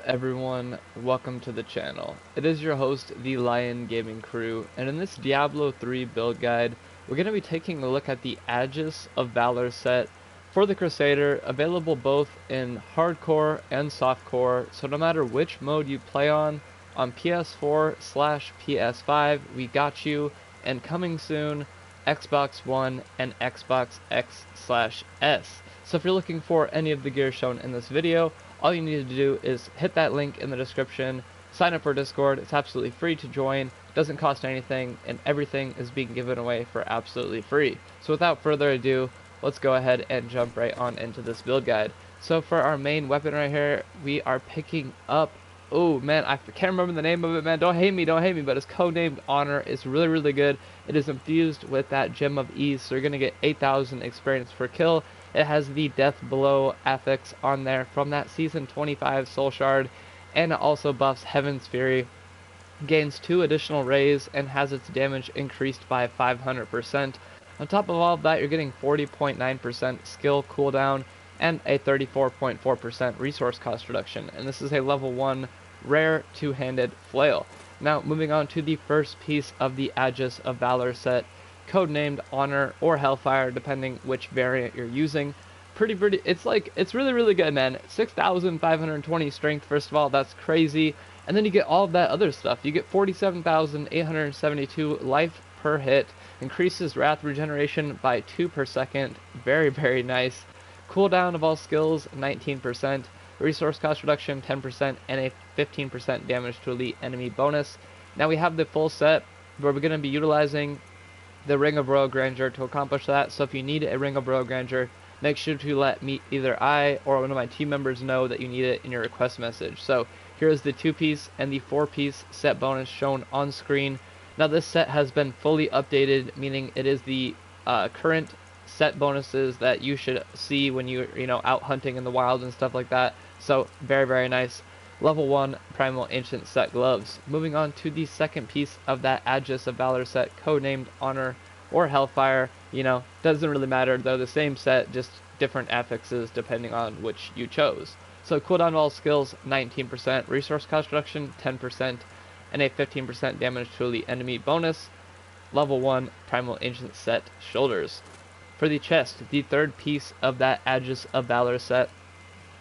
everyone? Welcome to the channel. It is your host, the Lion Gaming Crew, and in this Diablo 3 build guide, we're going to be taking a look at the Aegis of Valor set for the Crusader, available both in hardcore and softcore, so no matter which mode you play on PS4/PS5, we got you, and coming soon, Xbox One and Xbox X/S. So if you're looking for any of the gear shown in this video, all you need to do is hit that link in the description, sign up for Discord. It's absolutely free to join, doesn't cost anything, and everything is being given away for absolutely free. So without further ado, let's go ahead and jump right on into this build guide. So for our main weapon right here, we are picking up, oh man, I can't remember the name of it, man, don't hate me, but it's codenamed Honor. It's really good. It is infused with that Gem of Ease, so you're going to get 8,000 experience per kill. It has the Death Blow affix on there from that Season 25 Soul Shard, and it also buffs Heaven's Fury, gains 2 additional rays, and has its damage increased by 500%. On top of all of that, you're getting 40.9% skill cooldown and a 34.4% resource cost reduction, and this is a level 1 rare two-handed flail. Now, moving on to the first piece of the Aegis of Valor set, codenamed Honor or Hellfire, depending which variant you're using. It's really good, man. 6,520 strength, first of all, that's crazy. And then you get all of that other stuff. You get 47,872 life per hit, increases wrath regeneration by 2 per second, very nice. Cooldown of all skills, 19%, resource cost reduction, 10%, and a 15% damage to elite enemy bonus. Now we have the full set, where we're going to be utilizing the Ring of Royal Grandeur to accomplish that. So if you need a Ring of Royal Grandeur, make sure to let me, either I or one of my team members, know that you need it in your request message. So here is the 2-piece and the 4-piece set bonus shown on screen. Now this set has been fully updated, meaning it is the current set bonuses that you should see when you're out hunting in the wild and stuff like that. So very nice. Level 1 Primal Ancient set gloves. Moving on to the second piece of that Aegis of Valor set, codenamed Honor or Hellfire. Doesn't really matter, they're the same set, just different affixes depending on which you chose. So cooldown of all skills, 19%, resource cost reduction, 10%, and a 15% damage to elite enemy bonus. Level 1 Primal Ancient set shoulders. For the chest, the third piece of that Aegis of Valor set,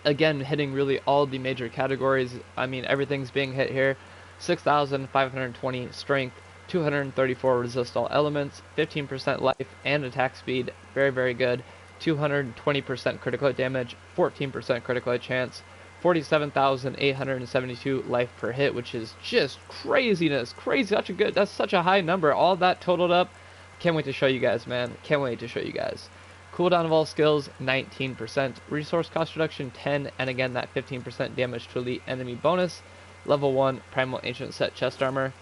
again hitting really all the major categories. I mean, everything's being hit here. 6,520 strength, 234 resist all elements, 15% life and attack speed, very good. 220% critical hit damage, 14% critical hit chance, 47,872 life per hit, which is just craziness. That's such a high number. All that totaled up, can't wait to show you guys, man. Can't wait to show you guys. Cooldown of all skills, 19%. Resource cost reduction, 10, and again that 15% damage to elite enemy bonus. Level 1 Primal Ancient set chest armor.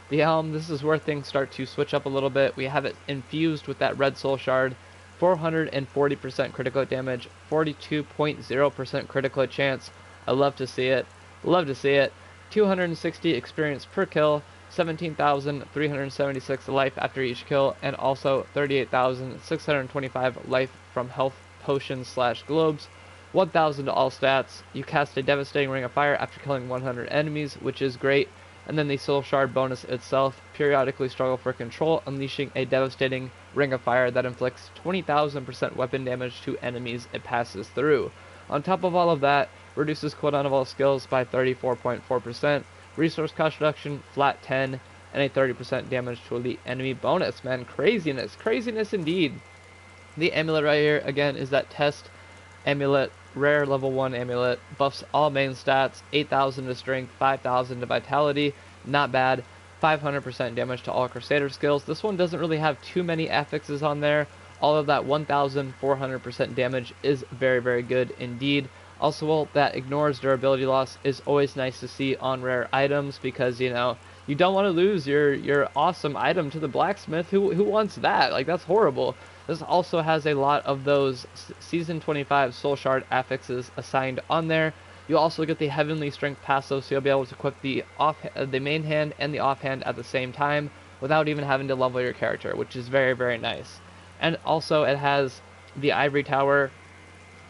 The helm, this is where things start to switch up a little bit. We have it infused with that red soul shard. 440% critical hit damage, 42.0% critical hit chance. I love to see it. 260 experience per kill, 17,376 life after each kill, and also 38,625 life from health potions / globes. 1,000 to all stats. You cast a devastating Ring of Fire after killing 100 enemies, which is great. And then the Soul Shard bonus itself, periodically struggle for control, unleashing a devastating Ring of Fire that inflicts 20,000% weapon damage to enemies it passes through. On top of all of that, reduces cooldown of all skills by 34.4%, resource cost reduction, flat 10, and a 30% damage to elite enemy bonus. Man, craziness indeed. The amulet right here, again, is that test amulet, rare level 1 amulet, buffs all main stats, 8,000 to strength, 5,000 to vitality, not bad, 500% damage to all Crusader skills. This one doesn't really have too many affixes on there. All of that 1,400% damage is very good indeed. Also, that ignores durability loss is always nice to see on rare items, because you don't want to lose your awesome item to the blacksmith. Who wants that? Like, that's horrible. This also has a lot of those Season 25 Soul Shard affixes assigned on there. You also get the Heavenly Strength passive, so you'll be able to equip the main hand and the offhand at the same time without even having to level your character, which is very nice. And also it has the Ivory Tower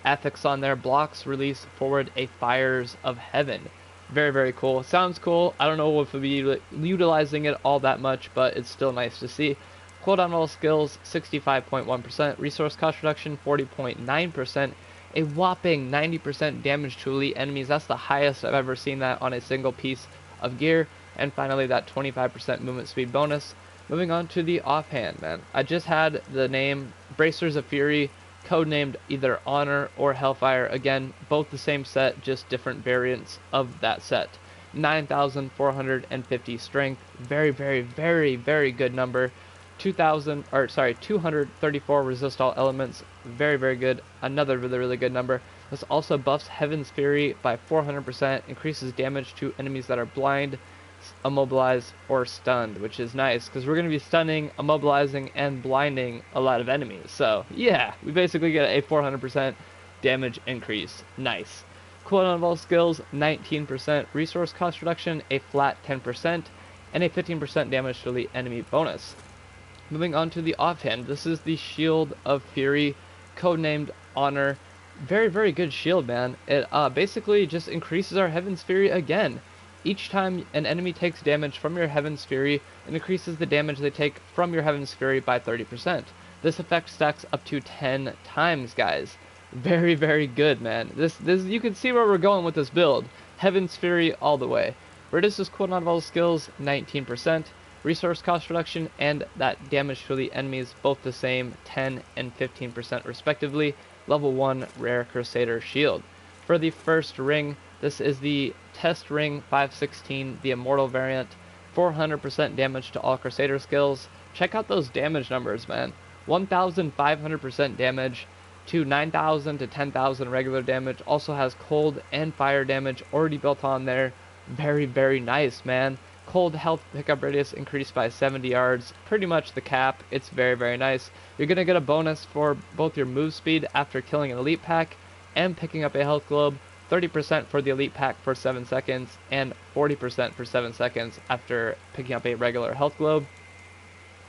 affix on there. Blocks release forward a Fires of Heaven. Very, very cool. Sounds cool. I don't know if we'll be utilizing it all that much, but it's still nice to see. Cooldown of all skills, 65.1%. Resource cost reduction, 40.9%. A whopping 90% damage to elite enemies. That's the highest I've ever seen that on a single piece of gear. And finally, that 25% movement speed bonus. Moving on to the offhand, man. I just had the name Bracers of Fury, codenamed either Honor or Hellfire. Again, both the same set, just different variants of that set. 9,450 strength. Very, very, very, very good number. 234 resist all elements. Very, very good. Another really, really good number. This also buffs Heaven's Fury by 400%, increases damage to enemies that are blind, immobilized, or stunned, which is nice because we're going to be stunning, immobilizing, and blinding a lot of enemies. So yeah, we basically get a 400% damage increase. Nice. Cooldown of all skills, 19%. Resource cost reduction, a flat 10%, and a 15% damage to elite enemy bonus. Moving on to the offhand, this is the Shield of Fury, codenamed Honor. Very, very good shield, man. It basically just increases our Heaven's Fury again. Each time an enemy takes damage from your Heaven's Fury, it increases the damage they take from your Heaven's Fury by 30%. This effect stacks up to 10 times, guys. Very, very good, man. This you can see where we're going with this build. Heaven's Fury all the way. Reduces cooldown of all skills, 19%. Resource cost reduction and that damage to the enemies, both the same, 10 and 15% respectively. Level 1 Rare Crusader Shield. For the first ring, this is the Test Ring 516, the Immortal variant. 400% damage to all Crusader skills. Check out those damage numbers, man. 1,500% damage to 9,000 to 10,000 regular damage. Also has cold and fire damage already built on there. Very, very nice, man. Cold health pickup radius increased by 70 yards, pretty much the cap. It's very, very nice. You're going to get a bonus for both your move speed after killing an elite pack and picking up a health globe, 30% for the elite pack for 7 seconds, and 40% for 7 seconds after picking up a regular health globe.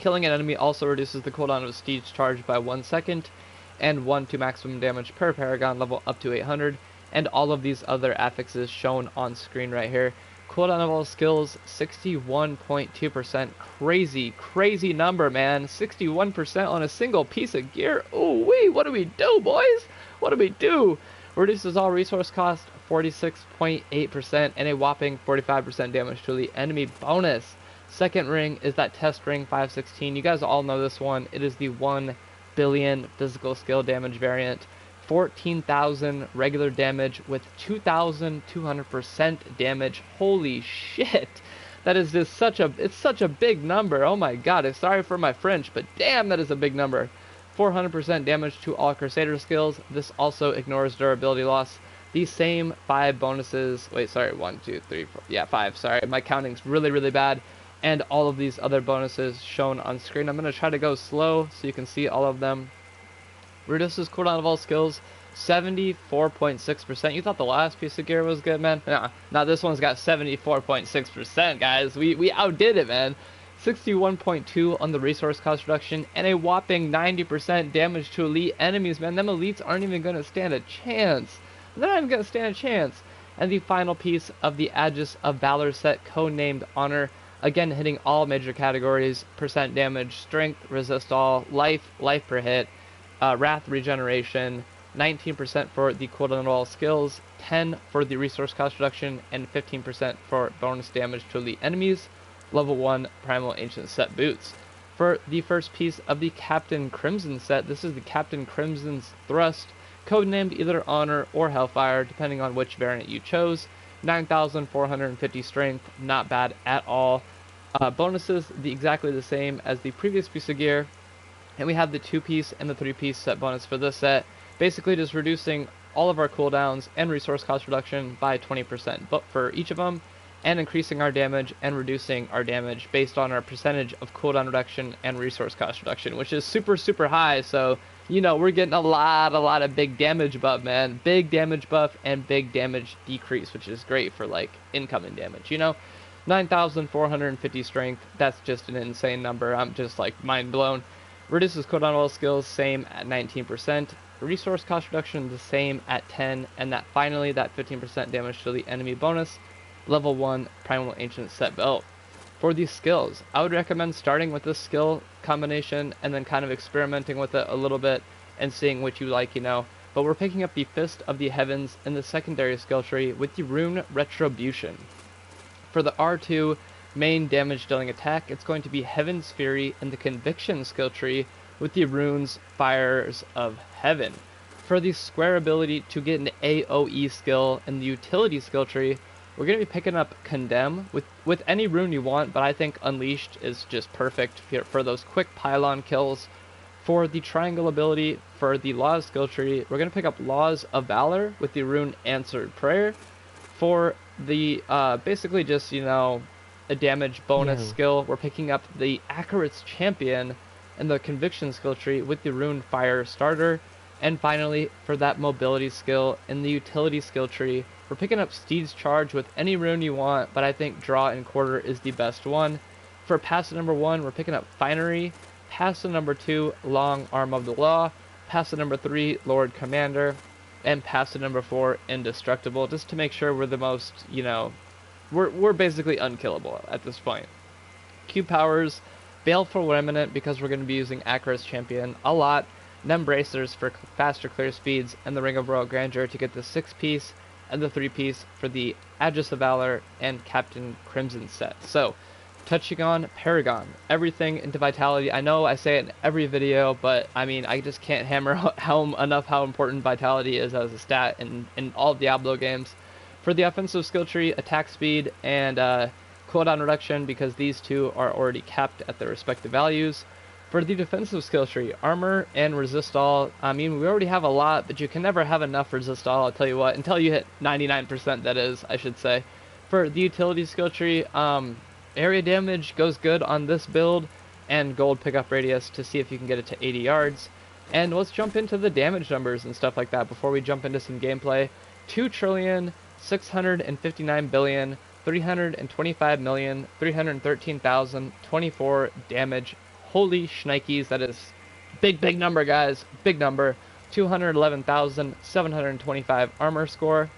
Killing an enemy also reduces the cooldown of Siege Charge by 1 second, and 1 to maximum damage per Paragon level up to 800, and all of these other affixes shown on screen right here. Cooldown of all skills, 61.2%. Crazy, crazy number, man. 61% on a single piece of gear. Ooh wee, what do we do, boys? What do we do? Reduces all resource cost, 46.8%, and a whopping 45% damage to the enemy bonus. Second ring is that Test Ring 516. You guys all know this one. It is the 1 billion physical skill damage variant. 14,000 regular damage with 2,200% damage. Holy shit. That is just it's such a big number. Oh my god, sorry for my French, but damn, that is a big number. 400% damage to all Crusader skills. This also ignores durability loss. These same 5 bonuses, wait, sorry, 1, 2, 3, 4, yeah, 5, sorry, my counting's really, really bad. And all of these other bonuses shown on screen. I'm going to try to go slow so you can see all of them. Reduces cooldown of all skills, 74.6%. You thought the last piece of gear was good, man? Nah, this one's got 74.6%, guys. We outdid it, man. 61.2 on the resource cost reduction, and a whopping 90% damage to elite enemies, man. Them elites aren't even going to stand a chance. They're not even going to stand a chance. And the final piece of the Aegis of Valor set, codenamed Honor. Again, hitting all major categories. Percent damage, strength, resist all, life per hit. Wrath regeneration, 19% for the cooldown of all skills, 10 for the resource cost reduction, and 15% for bonus damage to elite enemies. Level 1 Primal Ancient set boots. For the first piece of the Captain Crimson set, this is the Captain Crimson's Thrust, codenamed either Honor or Hellfire, depending on which variant you chose. 9,450 strength, not bad at all. Bonuses, exactly the same as the previous piece of gear. And we have the 2-piece and the 3-piece set bonus for this set. Basically just reducing all of our cooldowns and resource cost reduction by 20%, but for each of them, and increasing our damage and reducing our damage based on our percentage of cooldown reduction and resource cost reduction, which is super, super high. So, you know, we're getting a lot of big damage buff, man. Big damage buff and big damage decrease, which is great for, like, incoming damage, you know? 9,450 strength, that's just an insane number. I'm just, like, mind blown. Reduces cooldown of all skills, same at 19%. Resource cost reduction, the same at 10. And that finally, that 15% damage to the enemy bonus. level 1 Primal Ancient set build. For these skills, I would recommend starting with this skill combination and then kind of experimenting with it a little bit and seeing what you like, you know. But we're picking up the Fist of the Heavens in the secondary skill tree with the Rune Retribution. For the R2 main damage dealing attack, it's going to be Heaven's Fury in the Conviction skill tree with the runes Fires of Heaven. For the square ability to get an AoE skill in the utility skill tree, we're going to be picking up Condemn with any rune you want, but I think Unleashed is just perfect for those quick pylon kills. For the triangle ability, for the Laws skill tree, we're going to pick up Laws of Valor with the rune Answered Prayer. For the, basically just, you know, a damage bonus skill, we're picking up the Akarit's Champion in the Conviction skill tree with the rune Fire Starter. And finally, for that mobility skill in the utility skill tree, we're picking up Steed's Charge with any rune you want, but I think Draw and Quarter is the best one. For passive number 1, we're picking up Finery. Passive number 2, Long Arm of the Law. Passive number 3, Lord Commander. And passive number 4, Indestructible, just to make sure we're the most, you know, we're basically unkillable at this point. Q powers, Baleful Remnant, because we're going to be using Akarit's Champion a lot. Bracers for faster clear speeds, and the Ring of Royal Grandeur to get the 6-piece and the 3-piece for the Aegis of Valor and Captain Crimson set. So, touching on Paragon, everything into Vitality. I know I say it in every video, but I mean, I just can't hammer home enough how important Vitality is as a stat in all Diablo games. For the offensive skill tree, attack speed and cooldown reduction, because these two are already capped at their respective values. For the defensive skill tree, armor and resist all. I mean, we already have a lot, but you can never have enough resist all, I'll tell you what, until you hit 99%, that is, I should say. For the utility skill tree, area damage goes good on this build, and gold pickup radius to see if you can get it to 80 yards. And let's jump into the damage numbers and stuff like that before we jump into some gameplay. 2,659,325,313,024 damage. Holy shnikes, that is big number, guys, big number. 211,725 armor score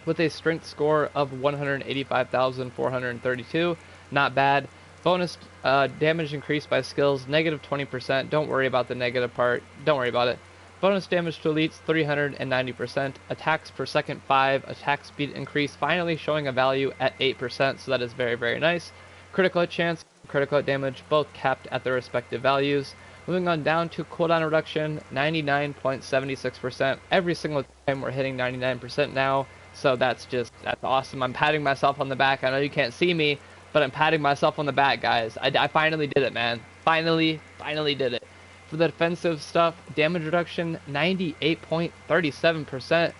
with a strength score of 185,432. Not bad. Bonus damage increased by skills, negative 20%. Don't worry about the negative part. Don't worry about it. Bonus damage to elites, 390%. Attacks per second, 5. Attack speed increase, finally showing a value at 8%, so that is very nice. Critical hit chance, critical hit damage, both capped at their respective values. Moving on down to cooldown reduction, 99.76%. Every single time we're hitting 99% now, so that's awesome. I'm patting myself on the back. I know you can't see me, but I'm patting myself on the back, guys. I finally did it, man. Finally did it. For the defensive stuff, damage reduction, 98.37%.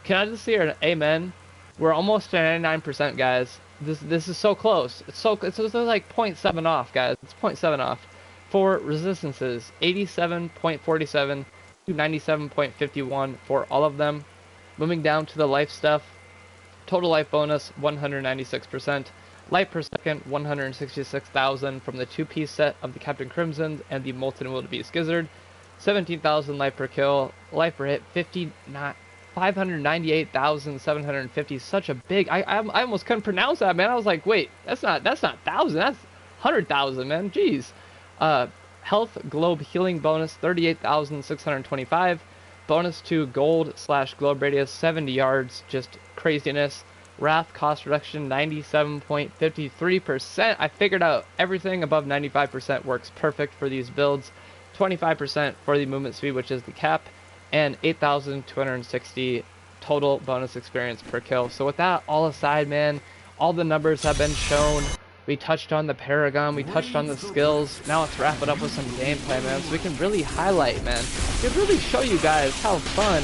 Can I just see an amen? We're almost at 99%, guys. This is so close. It's like 0.7 off, guys. It's 0.7 off. For resistances, 87.47 to 97.51 for all of them. Moving down to the life stuff, total life bonus 196%. Life per second, 166,000 from the 2-piece set of the Captain Crimson and the Molten Wildebeest Gizzard. 17,000 life per kill. Life per hit, 598,750. Such a big. I almost couldn't pronounce that, man. I was like, wait, that's not 1,000. That's 100,000, man. Jeez. Health globe healing bonus, 38,625. Bonus to gold/globe radius, 70 yards. Just craziness. Wrath cost reduction, 97.53%. I figured out everything above 95% works perfect for these builds. 25% for the movement speed, which is the cap, and 8,260 total bonus experience per kill. So with that all aside, man, all the numbers have been shown. We touched on the Paragon, we touched on the skills. Now let's wrap it up with some gameplay, man, so we can really highlight, man. We can really show you guys how fun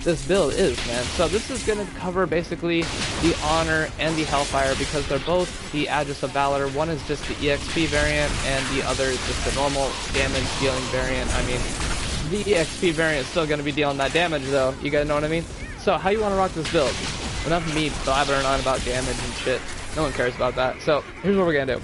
this build is, man. So this is going to cover basically the Honor and the Hellfire, because they're both the Aegis of Valor. One is just the EXP variant, and the other is just the normal damage dealing variant. I mean, the EXP variant is still going to be dealing that damage, though. You guys know what I mean? So how you want to rock this build? Enough of me blabbering on about damage and shit. No one cares about that. So here's what we're going to do.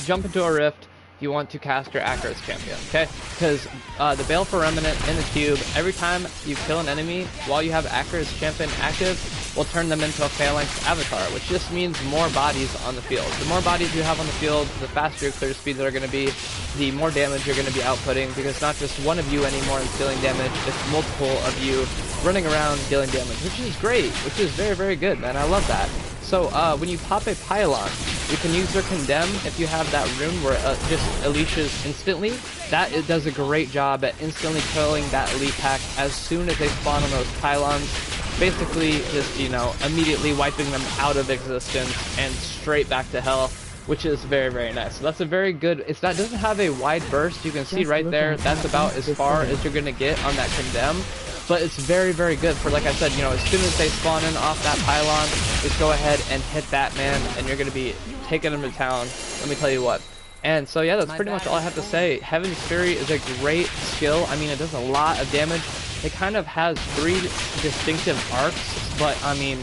Jump into a rift. You want to cast your Akarit's Champion, okay? Because the Baleful Remnant in the cube, every time you kill an enemy while you have Akarit's Champion active, will turn them into a phalanx avatar, which just means more bodies on the field. The more bodies you have on the field, the faster your clear speeds are going to be, the more damage you're going to be outputting, because not just one of you anymore is dealing damage, it's multiple of you running around dealing damage, which is great, which is very, very good, man. I love that. So when you pop a pylon, you can use their condemn if you have that rune where it just unleashes instantly. That it does a great job at instantly killing that elite pack as soon as they spawn on those pylons. Basically just, you know, immediately wiping them out of existence and straight back to hell, which is very, very nice. So that's a very good, it doesn't have a wide burst. You can see right there, that's about as far as you're going to get on that condemn. But it's very, very good for, like I said, you know, as soon as they spawn in off that pylon, just go ahead and hit that, man, and you're going to be taking them to town, let me tell you what. And so, yeah, that's pretty much all I have to say. Heaven's Fury is a great skill. I mean, it does a lot of damage. It kind of has 3 distinctive arcs, but, I mean,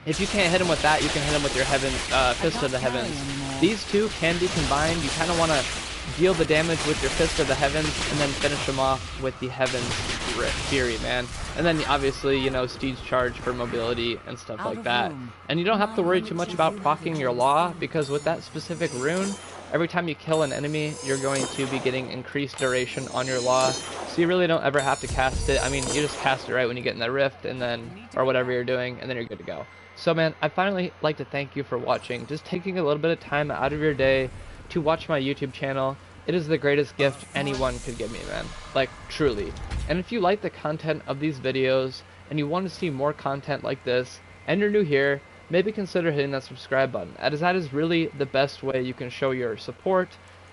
if you can't hit him with that, you can hit him with your Fist of the Heavens. These two can be combined. You kind of want to deal the damage with your Fist of the Heavens, and then finish them off with the Heaven's Fury, man. And then obviously, you know, Steed's Charge for mobility and stuff like that. And you don't have to worry too much about proccing your Law, because with that specific rune, every time you kill an enemy, you're going to be getting increased duration on your Law. So you really don't ever have to cast it. I mean, you just cast it right when you get in the Rift, and then, or whatever you're doing, and then you're good to go. So, man, I'd finally like to thank you for watching. Just taking a little bit of time out of your day to watch my YouTube channel. It is the greatest gift anyone could give me, man. Like, truly. And if you like the content of these videos and you want to see more content like this, and you're new here, maybe consider hitting that subscribe button, as that is really the best way you can show your support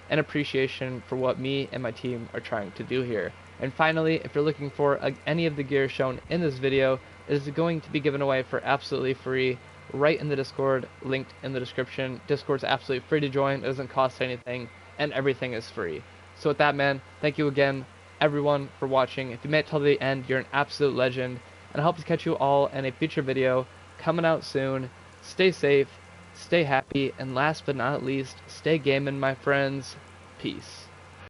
and appreciation for what me and my team are trying to do here. And finally, if you're looking for any of the gear shown in this video, it is going to be given away for absolutely free right in the Discord, linked in the description. Discord's absolutely free to join, it doesn't cost anything, and everything is free. So with that, man, thank you again, everyone, for watching. If you made it till the end, you're an absolute legend, and I hope to catch you all in a future video coming out soon. Stay safe, stay happy, and last but not least, stay gaming, my friends. Peace.